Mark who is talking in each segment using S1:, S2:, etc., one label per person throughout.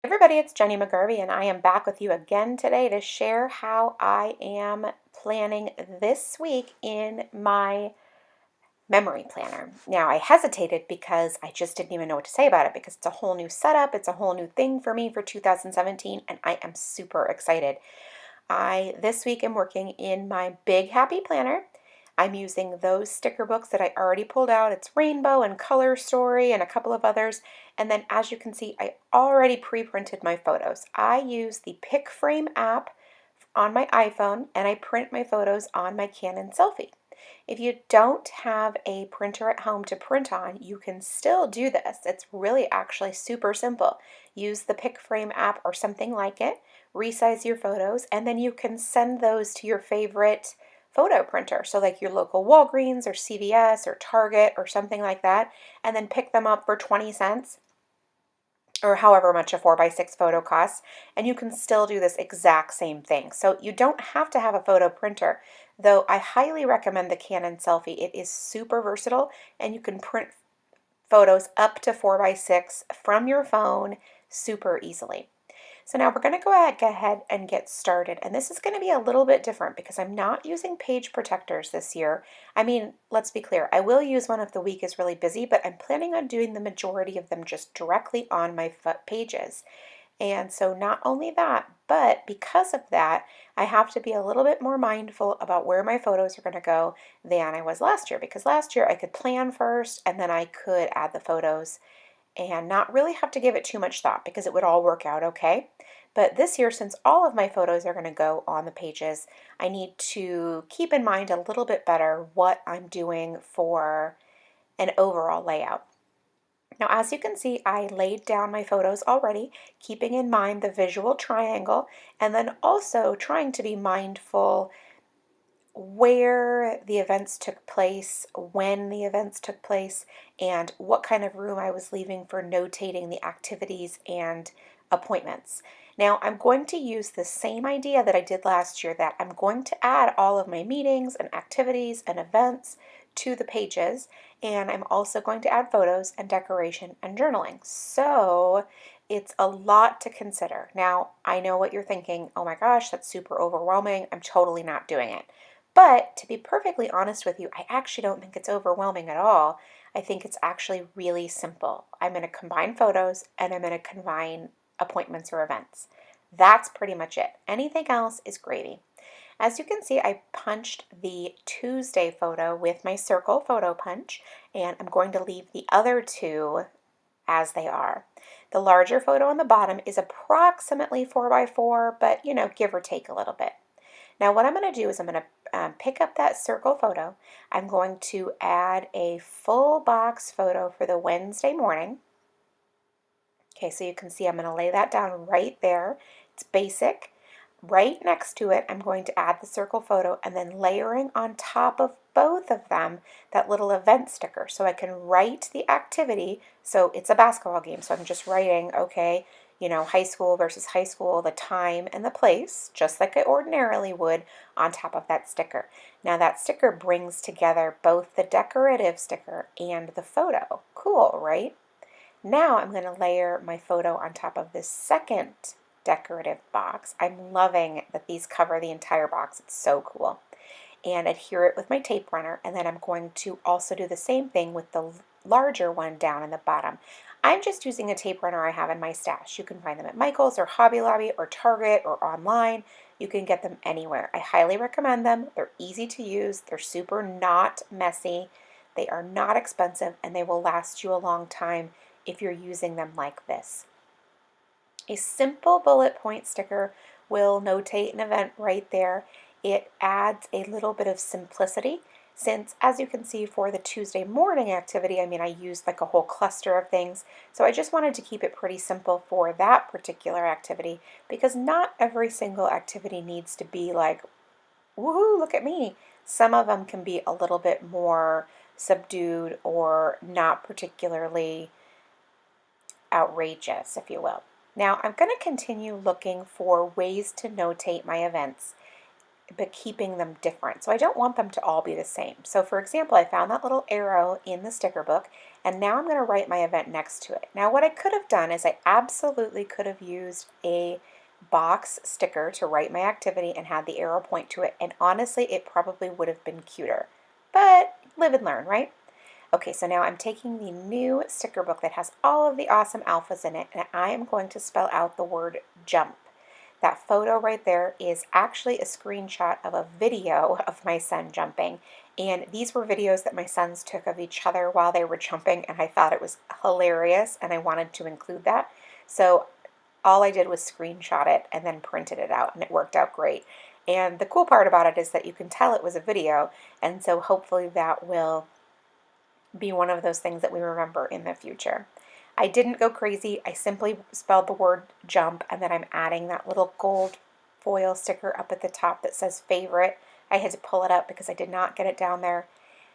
S1: Everybody, it's Jenny McGarvey, and I am back with you again today to share how I am planning this week in my memory planner. Now, I hesitated because I just didn't even know what to say about it because it's a whole new setup, it's a whole new thing for me for 2017, and I am super excited. This week am working in my Big Happy Planner. I'm using those sticker books that I already pulled out. It's Rainbow and Color Story and a couple of others. And then as you can see, I already pre-printed my photos. I use the PicFrame app on my iPhone and I print my photos on my Canon Selfie. If you don't have a printer at home to print on, you can still do this. It's really actually super simple. Use the PicFrame app or something like it, resize your photos, and then you can send those to your favorite photo printer. So like your local Walgreens or CVS or Target or something like that, and then pick them up for 20 cents or however much a 4x6 photo costs, and you can still do this exact same thing. So you don't have to have a photo printer, though I highly recommend the Canon Selfie. It is super versatile, and you can print photos up to 4x6 from your phone super easily. So now we're going to go ahead and get started. And this is going to be a little bit different because I'm not using page protectors this year. I mean, let's be clear, I will use one if the week is really busy, but I'm planning on doing the majority of them just directly on my pages. And so not only that, but because of that, I have to be a little bit more mindful about where my photos are going to go than I was last year. Because last year I could plan first and then I could add the photos and not really have to give it too much thought because it would all work out okay. But this year, since all of my photos are going to go on the pages, I need to keep in mind a little bit better what I'm doing for an overall layout. Now, as you can see, I laid down my photos already, keeping in mind the visual triangle, and then also trying to be mindful where the events took place, when the events took place, and what kind of room I was leaving for notating the activities and appointments. Now, I'm going to use the same idea that I did last year, that I'm going to add all of my meetings and activities and events to the pages, and I'm also going to add photos and decoration and journaling. So it's a lot to consider. Now, I know what you're thinking. Oh my gosh, that's super overwhelming. I'm totally not doing it. But to be perfectly honest with you, I actually don't think it's overwhelming at all. I think it's actually really simple. I'm going to combine photos and I'm going to combine appointments or events. That's pretty much it. Anything else is gravy. As you can see, I punched the Tuesday photo with my circle photo punch, and I'm going to leave the other two as they are. The larger photo on the bottom is approximately 4x4, but give or take a little bit. Now what I'm going to do is I'm going to pick up that circle photo. I'm going to add a full box photo for the Wednesday morning. Okay, so you can see I'm going to lay that down right there. It's basic. Right next to it, I'm going to add the circle photo and then layering on top of both of them that little event sticker. So I can write the activity. So it's a basketball game. So I'm just writing, okay, high school versus high school, the time and the place, just like I ordinarily would on top of that sticker. Now that sticker brings together both the decorative sticker and the photo. Cool, right? Now I'm going to layer my photo on top of this second decorative box. I'm loving that these cover the entire box. It's so cool. And adhere it with my tape runner, and then I'm going to also do the same thing with the larger one down in the bottom. I'm just using a tape runner I have in my stash. You can find them at Michael's or Hobby Lobby or Target or online. You can get them anywhere. I highly recommend them. They're easy to use. They're super not messy. They are not expensive, and they will last you a long time if you're using them like this. A simple bullet point sticker will notate an event right there. It adds a little bit of simplicity since, as you can see, for the Tuesday morning activity, I used like a whole cluster of things. So I just wanted to keep it pretty simple for that particular activity because not every single activity needs to be like, woohoo, look at me. Some of them can be a little bit more subdued or not particularly outrageous, if you will. Now I'm going to continue looking for ways to notate my events, but keeping them different. So I don't want them to all be the same. So for example, I found that little arrow in the sticker book, And now I'm going to write my event next to it. Now what I could have done is I absolutely could have used a box sticker to write my activity and had the arrow point to it, and honestly it probably would have been cuter. But live and learn, right? Okay, so now I'm taking the new sticker book that has all of the awesome alphas in it, and I am going to spell out the word jump. That photo right there is actually a screenshot of a video of my son jumping. And these were videos that my sons took of each other while they were jumping, and I thought it was hilarious and I wanted to include that. So all I did was screenshot it and then printed it out, and it worked out great. And the cool part about it is that you can tell it was a video, and so hopefully that will be one of those things that we remember in the future. I didn't go crazy. I simply spelled the word jump, and then I'm adding that little gold foil sticker up at the top that says favorite. I had to pull it up because I did not get it down there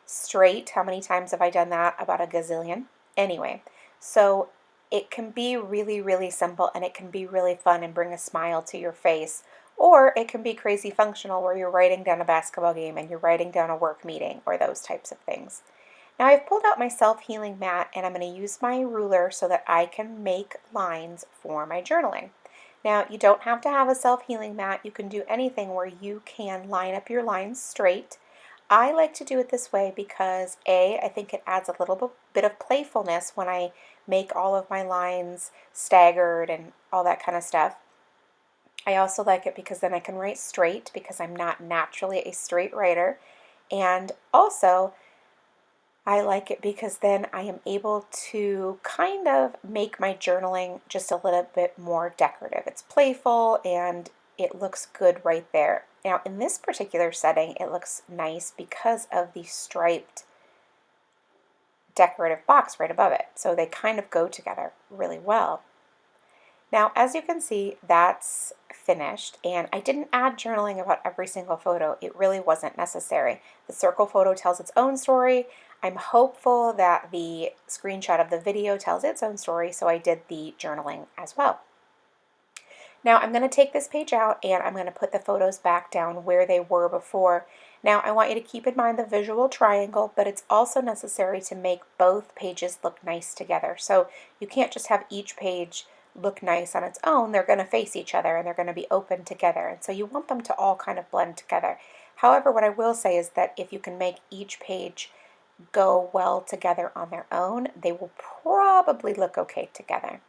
S1: straight. How many times have I done that? About a gazillion. Anyway, so it can be really, really simple, and it can be really fun and bring a smile to your face. Or it can be crazy functional where you're writing down a basketball game and you're writing down a work meeting or those types of things. Now I've pulled out my self-healing mat, and I'm going to use my ruler so that I can make lines for my journaling. Now you don't have to have a self-healing mat. You can do anything where you can line up your lines straight. I like to do it this way because I think it adds a little bit of playfulness when I make all of my lines staggered and all that kind of stuff. I also like it because then I can write straight because I'm not naturally a straight writer. And also, I like it because then I am able to kind of make my journaling just a little bit more decorative. It's playful and it looks good right there. Now, in this particular setting, it looks nice because of the striped decorative box right above it. So they kind of go together really well. Now, as you can see, that's finished, and I didn't add journaling about every single photo. It really wasn't necessary. The circle photo tells its own story. I'm hopeful that the screenshot of the video tells its own story, so I did the journaling as well. Now I'm going to take this page out and I'm going to put the photos back down where they were before. Now I want you to keep in mind the visual triangle, but it's also necessary to make both pages look nice together. So you can't just have each page look nice on its own. They're going to face each other and they're going to be open together. And so you want them to all kind of blend together. However, what I will say is that if you can make each page go well together on their own, they will probably look okay together.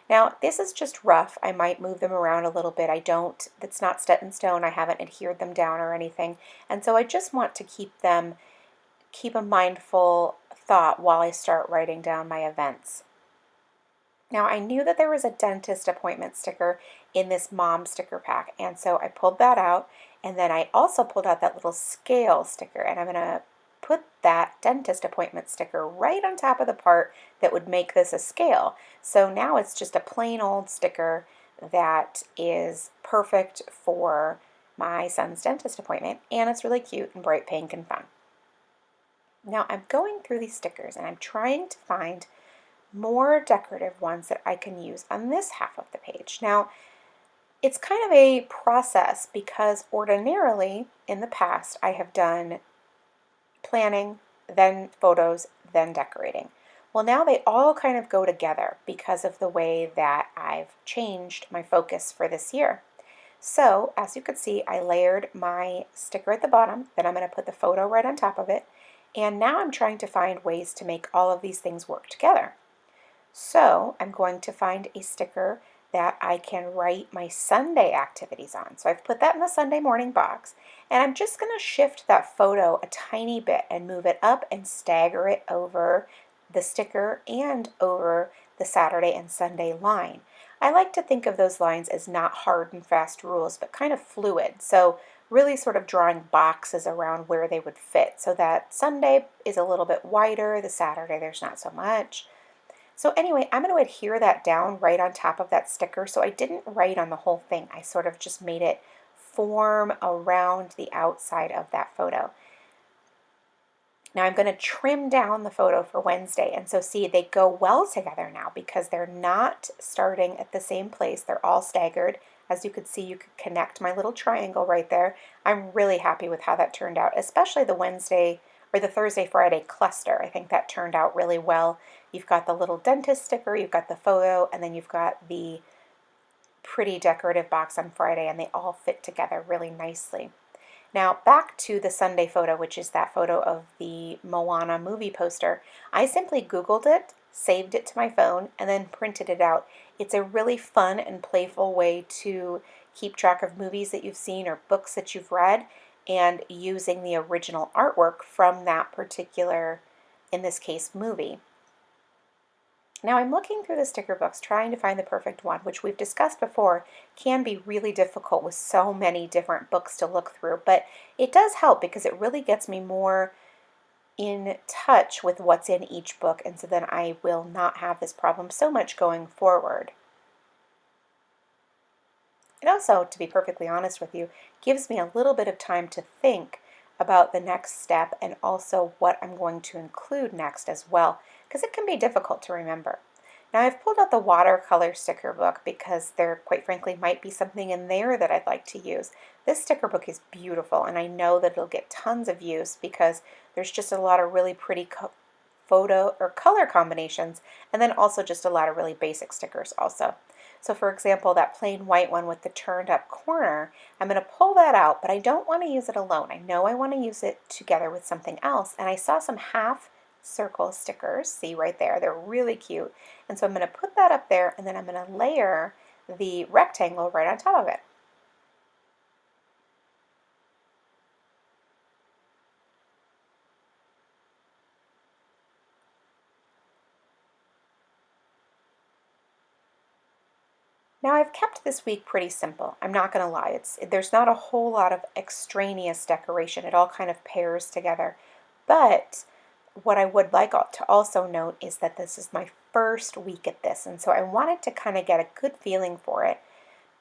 S1: Now, this is just rough. I might move them around a little bit. That's not set in stone. I haven't adhered them down or anything. And so I just want to keep a mindful thought while I start writing down my events. Now, I knew that there was a dentist appointment sticker in this mom sticker pack, and so I pulled that out, and then I also pulled out that little scale sticker, and I'm going to put that dentist appointment sticker right on top of the part that would make this a scale. So now it's just a plain old sticker that is perfect for my son's dentist appointment, and it's really cute and bright pink and fun. Now I'm going through these stickers and I'm trying to find more decorative ones that I can use on this half of the page. Now, it's kind of a process because ordinarily in the past I have done planning, then photos, then decorating. Well, now they all kind of go together because of the way that I've changed my focus for this year. So, as you can see, I layered my sticker at the bottom, then I'm going to put the photo right on top of it, and now I'm trying to find ways to make all of these things work together. So, I'm going to find a sticker that I can write my Sunday activities on. So I've put that in the Sunday morning box, and I'm just going to shift that photo a tiny bit and move it up and stagger it over the sticker and over the Saturday and Sunday line. I like to think of those lines as not hard and fast rules, but kind of fluid. So really sort of drawing boxes around where they would fit. So that Sunday is a little bit wider, the Saturday there's not so much. So anyway, I'm going to adhere that down right on top of that sticker. So I didn't write on the whole thing. I sort of just made it form around the outside of that photo. Now I'm going to trim down the photo for Wednesday. And so see, they go well together now because they're not starting at the same place. They're all staggered. As you could see, you could connect my little triangle right there. I'm really happy with how that turned out, especially the Wednesday or the Thursday Friday cluster. I think that turned out really well. You've got the little dentist sticker, you've got the photo, and then you've got the pretty decorative box on Friday, and they all fit together really nicely. Now back to the Sunday photo, which is that photo of the Moana movie poster. I simply Googled it, saved it to my phone, and then printed it out. It's a really fun and playful way to keep track of movies that you've seen or books that you've read, and using the original artwork from that particular, in this case, movie. Now I'm looking through the sticker books trying to find the perfect one, which we've discussed before can be really difficult with so many different books to look through, but it does help because it really gets me more in touch with what's in each book, and so then I will not have this problem so much going forward. It also, to be perfectly honest with you, gives me a little bit of time to think about the next step and also what I'm going to include next as well, because it can be difficult to remember. Now I've pulled out the watercolor sticker book because there, quite frankly, might be something in there that I'd like to use. This sticker book is beautiful, and I know that it'll get tons of use because there's just a lot of really pretty photo or color combinations, and then also just a lot of really basic stickers also. So for example, that plain white one with the turned up corner, I'm going to pull that out, but I don't want to use it alone. I know I want to use it together with something else, and I saw some half circle stickers, see right there, they're really cute. And so I'm going to put that up there, and then I'm going to layer the rectangle right on top of it. Now I've kept this week pretty simple. I'm not going to lie. There's not a whole lot of extraneous decoration. It all kind of pairs together. But what I would like to also note is that this is my first week at this, and so I wanted to kind of get a good feeling for it.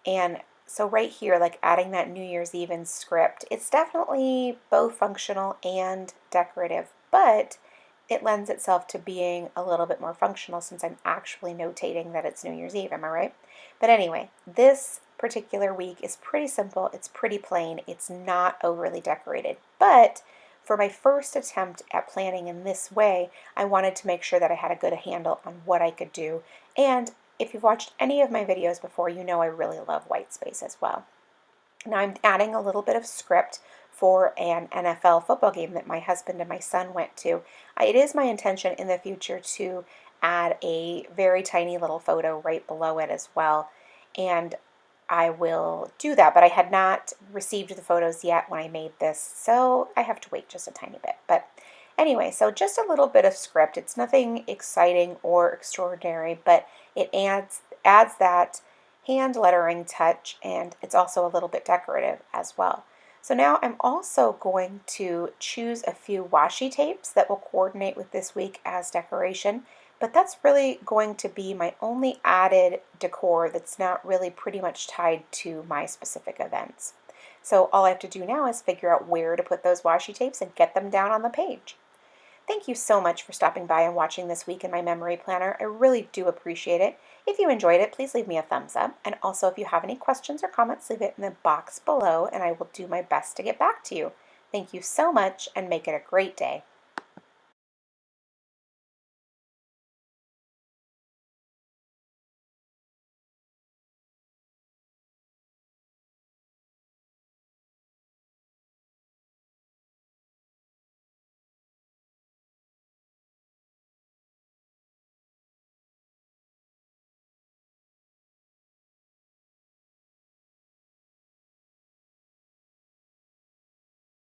S1: And so right here, like adding that New Year's Eve in script, it's definitely both functional and decorative, but it lends itself to being a little bit more functional since I'm actually notating that it's New Year's Eve, am I right? But anyway, this particular week is pretty simple, it's pretty plain, it's not overly decorated, but for my first attempt at planning in this way, I wanted to make sure that I had a good handle on what I could do. And if you've watched any of my videos before, you know I really love white space as well. Now I'm adding a little bit of script for an NFL football game that my husband and my son went to. It is my intention in the future to add a very tiny little photo right below it as well, and I will do that, but I had not received the photos yet when I made this, so I have to wait just a tiny bit. But anyway, so just a little bit of script. It's nothing exciting or extraordinary, but it adds that hand lettering touch, and it's also a little bit decorative as well. So now I'm also going to choose a few washi tapes that will coordinate with this week as decoration, but that's really going to be my only added decor that's not really pretty much tied to my specific events. So all I have to do now is figure out where to put those washi tapes and get them down on the page. Thank you so much for stopping by and watching this week in my memory planner. I really do appreciate it. If you enjoyed it, please leave me a thumbs up. And also, if you have any questions or comments, leave it in the box below, and I will do my best to get back to you. Thank you so much, and make it a great day.